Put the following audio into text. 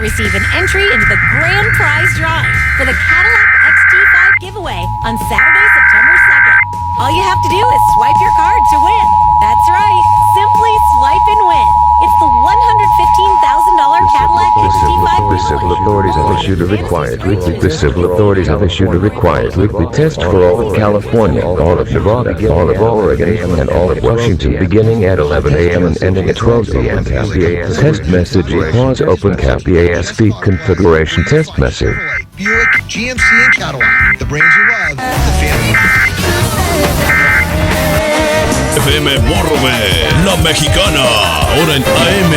receive an entry into the grand prize drawing for the Cadillac XT5 giveaway on Saturday, September 2nd. All you have to do is swipe your card to win. That's right. Simply swipe and win. It's the $115,000 Cadillac XT5 Civil giveaway. authorities have issued a required weekly. The civil authorities have issued a required weekly test for all of California, all of Nevada, all of Oregon, and all of Washington, beginning at 11 a.m. and ending at 12 p.m. IPAWS test message. IPAWS open IPAWS feed configuration test message. Buick, GMC, and Cadillac. The brands you love. The family. FM Morbe, la mexicana, ahora en AM